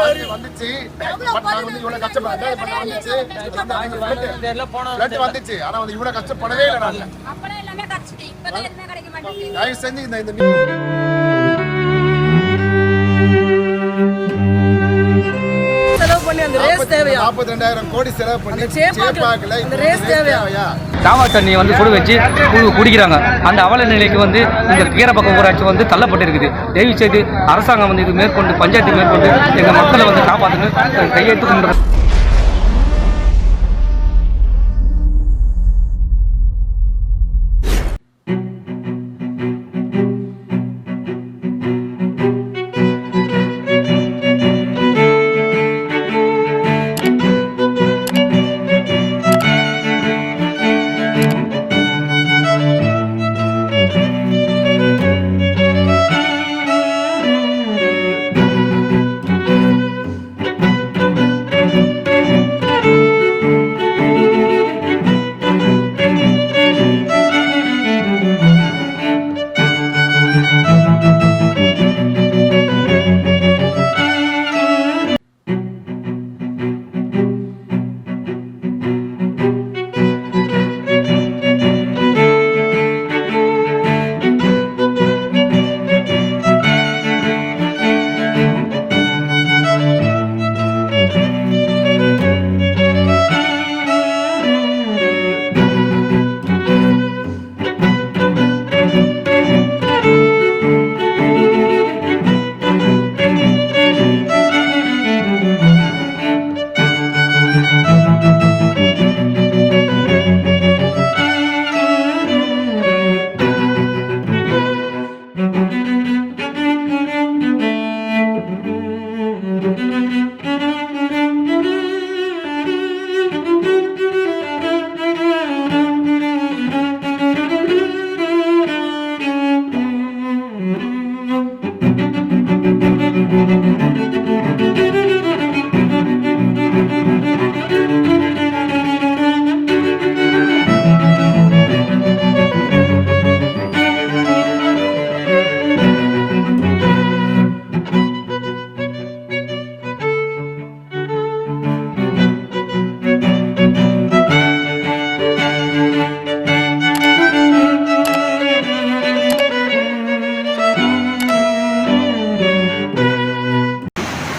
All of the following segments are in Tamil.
வந்துச்சு. இவ்வளவு வந்துச்சு. ஆனா வந்து இவ்வளவு கஷ்டப்படவே இல்லை. நாங்க தயவு செஞ்சு இந்த தாவா தண்ணியை வந்து சுட வச்சு குடிக்கிறாங்க. அந்த அவல நிலைக்கு வந்து இந்த கீரப்பக்கம் ஊராட்சி வந்து தள்ளப்பட்டு இருக்குது. தயவு செய்து அரசாங்கம் வந்து இது மேற்கொண்டு பஞ்சாயத்து மேற்கொண்டு எங்கள் மக்களை வந்து காப்பாற்றுங்க கையெழுத்து கொண்டு.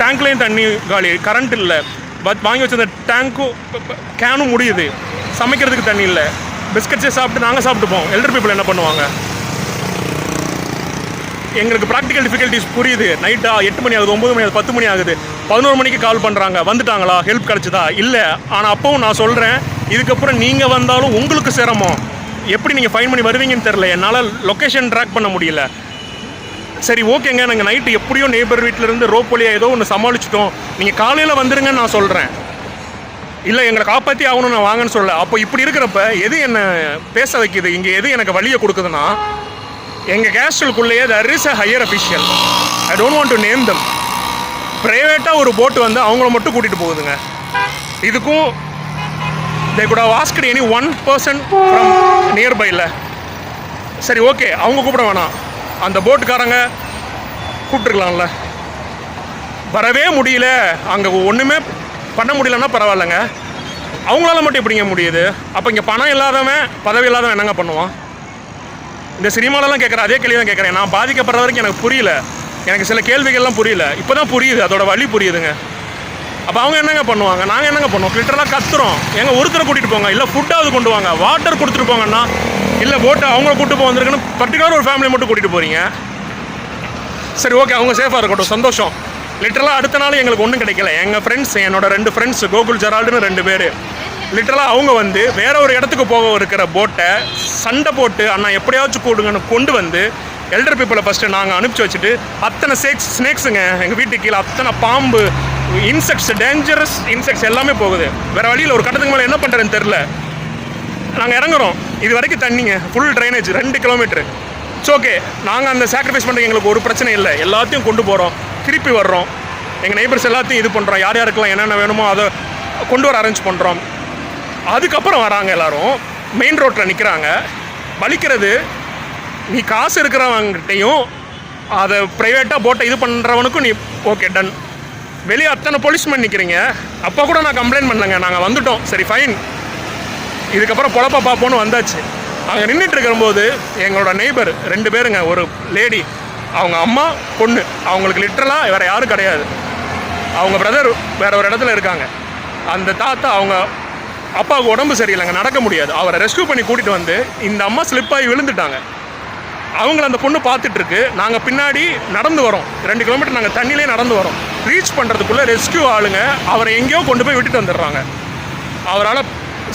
டேங்க்லேயும் தண்ணி காலி, கரண்ட் இல்லை, வாங்கி வச்சிருந்த டேங்க்கும் கேனும் முடியுது, சமைக்கிறதுக்கு தண்ணி இல்லை, பிஸ்கட்ஸே சாப்பிட்டு நாங்கள் சாப்பிட்டுப்போம். எல்டர் பீப்புள் என்ன பண்ணுவாங்க? எங்களுக்கு ப்ராக்டிக்கல் டிஃபிகல்ட்டிஸ் புரியுது. நைட்டா 8 மணி ஆகுது, 9 மணி ஆகுது, 10 மணி ஆகுது, 11 மணிக்கு கால் பண்ணுறாங்க, வந்துட்டாங்களா, ஹெல்ப் கிடச்சிதா? இல்லை. ஆனால் அப்பவும் நான் சொல்கிறேன், இதுக்கப்புறம் நீங்கள் வந்தாலும் உங்களுக்கு சிரமம். எப்படி நீங்கள் ஃபைன் பண்ணி வருவீங்கன்னு தெரில. என்னால் லொக்கேஷன் ட்ராக் பண்ண முடியல. சரி ஓகேங்க, நாங்கள் நைட்டு எப்படியோ நெய்பர் வீட்டிலேருந்து ரோப் வழியாக ஏதோ ஒன்று சமாளிச்சிட்டோம், நீங்கள் காலையில் வந்துடுங்கன்னு நான் சொல்கிறேன். இல்லை எங்களை காப்பாற்றி ஆகணும் நான் வாங்கன்னு சொல்லலை. அப்போ இப்படி இருக்கிறப்ப எது என்னை பேச வைக்கிது, இங்கே எது எனக்கு வழியை கொடுக்குதுன்னா, எங்கள் கேஸ்டலுக்குள்ளேயே there is a higher official. I don't want to name them. ப்ரைவேட்டாக ஒரு போட்டு வந்து அவங்கள மட்டும் கூட்டிகிட்டு போகுதுங்க. இதுக்கும் they could have asked any one person from nearby. இல்லை சரி ஓகே, அவங்க கூப்பிட வேணாம், அந்த போட்டுக்காரங்க கூப்பிட்டுருக்கலாம்ல. வரவே முடியல, அங்கே ஒன்றுமே பண்ண முடியலன்னா பரவாயில்லைங்க, அவங்களால மட்டும் எப்படிங்க முடியுது? அப்போ இங்கே பணம் இல்லாதவன் பதவி இல்லாதவன் என்னங்க பண்ணுவான்? இந்த சினிமாலெலாம் கேட்குறேன், அதே கேள்வி தான் கேட்குறேன். நான் பாதிக்கப்படுற வரைக்கும் எனக்கு புரியல, எனக்கு சில கேள்விகள்லாம் புரியல, இப்போ தான் புரியுது, அதோட வழி புரியுதுங்க. அப்போ அவங்க என்னங்க பண்ணுவாங்க? நாங்கள் என்னங்க பண்ணுவோம்? லிட்டரலாக கத்துறோம், எங்கள் ஒருத்தரை கூட்டிகிட்டு போங்க, இல்லை ஃபுட்டாவது கொண்டு வாங்க, வாட்டர் கொடுத்துட்டு போங்கன்னா, இல்லை போட்டு அவங்கள கூப்பிட்டு போக வந்திருக்குன்னு பர்டிகுலர் ஒரு ஃபேமிலி மட்டும் கூட்டிகிட்டு போகிறீங்க. சரி ஓகே, அவங்க சேஃபாக இருக்கட்டும், சந்தோஷம். லிட்டரலாக அடுத்த நாள் எங்களுக்கு ஒன்றும் கிடைக்கல. எங்கள் ஃப்ரெண்ட்ஸ், என்னோட 2 ஃப்ரெண்ட்ஸ், கோகுல் ஜெரால்டுன்னு 2 பேர், லிட்டரலாக அவங்க வந்து வேற ஒரு இடத்துக்கு போக இருக்கிற போட்டை சண்டை போட்டு அண்ணா எப்படியாச்சும் கூடுங்கன்னு கொண்டு வந்து எல்டர் பீப்புளை ஃபஸ்ட்டு நாங்கள் அனுப்பிச்சி வச்சுட்டு, அத்தனை ஸ்னேக்ஸுங்க எங்கள் வீட்டுக்கு கீழே, அத்தனை பாம்பு, இன்செக்ட்ஸ், டேஞ்சரஸ் இன்செக்ட்ஸ் எல்லாமே போகுது. வேறு வழியில் ஒரு கட்டத்துக்கு மேலே என்ன பண்ணுறதுன்னு தெரில. நாங்கள் இறங்குறோம், இது வரைக்கும் தண்ணிங்க, full drainage 2 kilometre. It's okay, நாங்கள் அந்த சாக்ரிஃபைஸ் பண்ணுறது எங்களுக்கு ஒரு பிரச்சனை இல்லை. எல்லாத்தையும் கொண்டு போகிறோம், திருப்பி வர்றோம், எங்கள் நெய்பர்ஸ் எல்லாத்தையும் இது பண்ணுறோம், யார் யாருக்கெல்லாம் என்னென்ன வேணுமோ அதை கொண்டு வர அரேஞ்ச் பண்ணுறோம். அதுக்கப்புறம் வராங்க எல்லோரும், மெயின் ரோட்டில் நிற்கிறாங்க. வலிக்கிறது, நீ காசு இருக்கிறவங்கிட்டையும் அதை ப்ரைவேட்டாக போட்டை இது பண்ணுறவனுக்கும் நீ ஓகே டன், வெளியே அத்தனை போலீஸ்மேன் நிற்கிறீங்க. அப்போ கூட நான் கம்ப்ளைண்ட் பண்ணலங்க, நாங்கள் வந்துட்டோம், சரி ஃபைன், இதுக்கப்புறம் பொழப்ப பார்ப்போன்னு வந்தாச்சு. அங்கே நின்றுட்டு இருக்கும்போது எங்களோட நெய்பர் 2 பேருங்க, ஒரு லேடி, அவங்க அம்மா பொண்ணு, அவங்களுக்கு லிட்டரலாக வேறு யாரும் கிடையாது, அவங்க பிரதர் வேறு ஒரு இடத்துல இருக்காங்க. அந்த தாத்தா அவங்க அப்பாவுக்கு உடம்பு சரியில்லைங்க, நடக்க முடியாது, அவரை ரெஸ்க்யூ பண்ணி கூட்டிகிட்டு வந்து இந்த அம்மா ஸ்லிப்பாகி விழுந்துட்டாங்க. அவங்கள அந்த பொண்ணு பார்த்துட்ருக்கு. நாங்கள் பின்னாடி நடந்து வரோம், 2 கிலோமீட்டர் நாங்கள் தண்ணியிலே நடந்து வரோம். ரீச் பண்ணுறதுக்குள்ளே ரெஸ்க்யூ ஆளுங்க அவரை எங்கேயோ கொண்டு போய் விட்டுட்டு வந்துடுறாங்க. அவரால்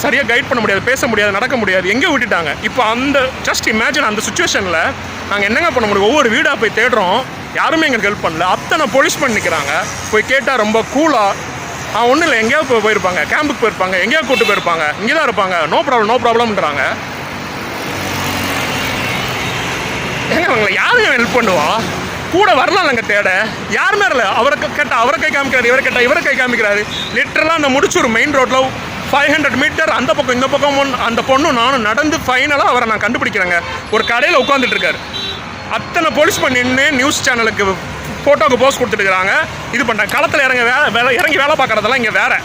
சரியாக கைட் பண்ண முடியாது, பேச முடியாது, நடக்க முடியாது, எங்கேயோ விட்டுட்டாங்க. இப்போ அந்த ஜஸ்ட் இமேஜின் அந்த சுச்சுவேஷனில் நாங்கள் என்னங்க பண்ண முடியும்? ஒவ்வொரு வீடாக போய் தேடுறோம், யாருமே எங்களுக்கு ஹெல்ப் பண்ணல. அத்தனை போலீஸ்மேன் நிற்கிறாங்க. போய் கேட்டால் ரொம்ப கூலாக ஒன்றும் இல்லை, எங்கேயோ போயிருப்பாங்க, கேம்புக்கு போயிருப்பாங்க, எங்கேயோ கூப்பிட்டு போயிருப்பாங்க, இங்கே தான் இருப்பாங்க, நோ ப்ராப்ளம்ன்றாங்க. ஏங்க அவங்களை யாருங்க ஹெல்ப் பண்ணுவா? கூட வரலாம்லங்க தேட, யாருமே இல்லை. அவரை கேட்டால் அவரை கை காமிக்கிறாரு, இவரை கேட்டால் இவரை கை காமிக்கிறாரு. லிட்டரலாக அந்த முடிச்சூர் மெயின் ரோட்டில் 500 மீட்டர் அந்த பக்கம் இந்த பக்கம் அந்த பொண்ணும் நானும் நடந்து ஃபைனலாக அவரை நான் கண்டுபிடிக்கிறேங்க. ஒரு கடையில் உட்காந்துட்டு இருக்காரு. அத்தனை போலீஸ்மேன் நின்று நியூஸ் சேனலுக்கு ஃபோட்டோவுக்கு போஸ்ட் கொடுத்துட்டுருக்காங்க. இது பண்ணுறேன், களத்தில் இறங்கி வேலை பார்க்குறதெல்லாம் இங்கே வேறு,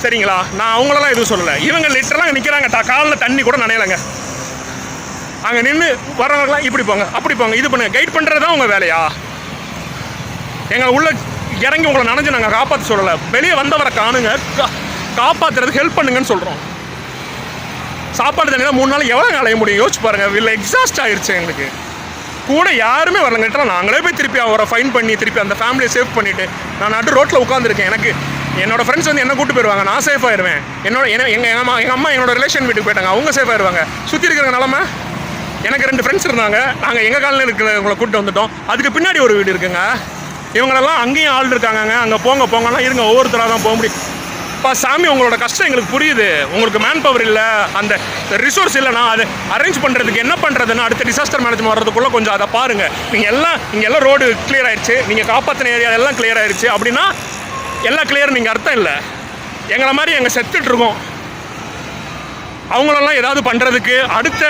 சரிங்களா? நான் அவங்களெல்லாம் எதுவும் சொல்லலை. இவங்க லிட்டரலாக நிற்கிறாங்க, காலில் தண்ணி கூட நனையலைங்க. அங்கே நின்று வரவங்களாம் இப்படி போங்க அப்படி போங்க இது பண்ணுங்க, கைட் பண்ணுறது தான் உங்கள் வேலையா? எங்களை உள்ள இறங்கி உங்களை நனைஞ்சு நாங்கள் காப்பாற்ற சொல்லலை. வெளியே வந்தவரை காணுங்க, காப்பாற்றுறதுக்கு ஹெல்ப் பண்ணுங்கன்னு சொல்கிறோம். சாப்பாடு தண்ணி தான் 3 நாள் எவ்வளோ அலைய முடியும் யோசிச்சு பாருங்கள். இல்லை எக்ஸாஸ்ட் ஆயிடுச்சு எங்களுக்கு. கூட யாருமே வரலங்கிட்ட நாங்களே போய் திருப்பி அவரை ஃபைன் பண்ணி திருப்பி அந்த ஃபேமிலியை சேவ் பண்ணிவிட்டு நான் நடு ரோட்டில் உட்காந்துருக்கேன். எனக்கு என்னோடய ஃப்ரெண்ட்ஸ் வந்து என்ன கூப்பிட்டு போயிடுவாங்க, நான் சேஃப் ஆயிடுவேன். எங்கள் அம்மா என்னோட ரிலேஷன் வீட்டுக்கு போயிட்டாங்க, அவங்க சேஃப் ஆயிடுவாங்க. சுற்றி இருக்கிற நிலமை எனக்கு 2 ஃப்ரெண்ட்ஸ் இருந்தாங்க, நாங்கள் எங்கள் காலில் இருக்கிறவங்களை கூப்பிட்டு வந்துட்டோம். அதுக்கு பின்னாடி ஒரு வீடு இருக்குங்க, இவங்களெல்லாம் அங்கேயும் ஆள் இருக்காங்க, அங்கே போங்கன்னா இருங்க, ஒவ்வொருத்தராக தான் போக முடியும். அப்பா சாமி, உங்களோட கஷ்டம் எங்களுக்கு புரியுது, உங்களுக்கு மேன் பவர் இல்லை, அந்த ரிசோர்ஸ் இல்லைனா அதை அரேஞ்ச் பண்ணுறதுக்கு என்ன பண்ணுறதுன்னு அடுத்த டிசாஸ்டர் மேனேஜ்மெண்ட் வர்றதுக்குள்ளே கொஞ்சம் அதை பாருங்கள். இங்கே எல்லாம் ரோடு கிளியர் ஆயிடுச்சு, நீங்கள் காப்பாற்றின ஏரியா எல்லாம் கிளியர் ஆயிடுச்சு அப்படின்னா எல்லாம் கிளியர் நீங்கள் அர்த்தம் இல்லை. எங்களை மாதிரி எங்கள் செத்துட்ருக்கோம், அவங்களெல்லாம் ஏதாவது பண்ணுறதுக்கு அடுத்த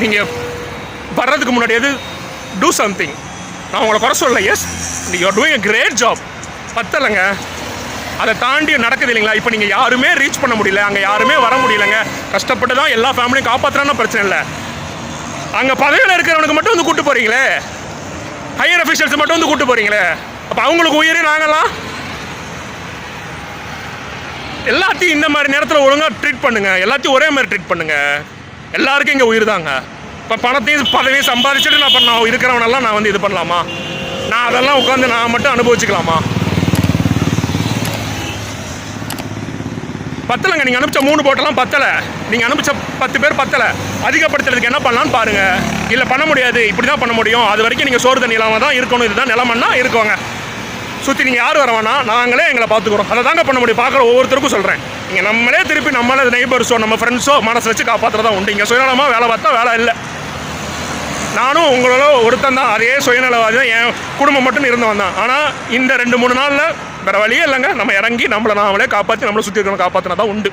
நீங்கள் வர்றதுக்கு முன்னாடியாவது டூ சம்திங். நான் உங்களை குறை சொல்லலை, yes you are doing a great job, பத்தலைங்க. அதை தாண்டி நடக்குது இல்லைங்களா? இப்போ நீங்கள் யாருமே ரீச் பண்ண முடியல, அங்கே யாருமே வர முடியலைங்க. கஷ்டப்பட்டு தான் எல்லா ஃபேமிலியும் காப்பாற்றுறான்னு பிரச்சனை இல்லை. அங்கே பதவியில் இருக்கிறவனுக்கு மட்டும் வந்து கூப்பிட்டு போகிறீங்களே, ஹையர் அஃபிஷியல்ஸ் மட்டும் வந்து கூப்பிட்டு போகிறீங்களே, அப்போ அவங்களுக்கு உயிரே நாங்களாம். எல்லாத்தையும் இந்த மாதிரி நேரத்தில் ஒழுங்காக ட்ரீட் பண்ணுங்கள், எல்லாத்தையும் ஒரே மாதிரி ட்ரீட் பண்ணுங்கள். எல்லாருக்கும் இங்கே உயிர் தாங்க. இப்போ பணத்தையும் பதவியும் சம்பாதிச்சுட்டு நான் இருக்கிறவனெல்லாம் நான் வந்து இது பண்ணலாமா? நான் அதெல்லாம் உட்காந்து நான் மட்டும் அனுபவிச்சுக்கலாமா? பத்தலைங்க. நீங்கள் அனுப்பிச்ச 3 போட்டெல்லாம் பத்தலை, நீங்கள் அனுப்பிச்ச 10 பேர் பத்தலை. அதிகப்படுத்துறதுக்கு என்ன பண்ணலான்னு பாருங்கள். இல்லை பண்ண முடியாது, இப்படி தான் பண்ண முடியும், அது வரைக்கும் நீங்கள் சோறு தண்ணி இல்லாமல் தான் இருக்கணும், இதுதான் நிலமன்னா இருக்கோங்க. சுற்றி நீங்கள் யார் வர வேணாம், நாங்களே எங்களை பார்த்துக்குறோம். அதை தாங்க பண்ண முடியும். பார்க்குற ஒவ்வொருத்தருக்கும் சொல்கிறேன், நீங்கள் நம்மளே திருப்பி நம்மளே நெய்பர்ஸோ நம்ம ஃப்ரெண்ட்ஸோ மனசு வச்சு காப்பாற்றுறதா உண்டு. இங்கே சுயநலமாக வேலை பார்த்தா வேலை இல்லை. நானும் உங்களோட ஒருத்தன் தான், அதே சுயநலவாதி தான், என் குடும்பம் மட்டும் இருந்தவன் தான். ஆனால் இந்த 2-3 நாளில் வேறு வழியே இல்லைங்க, நம்ம இறங்கி நாமளே காப்பாற்றி நம்மளை சுற்றி இருக்கிறவங்க காப்பாற்றினா தான் உண்டு.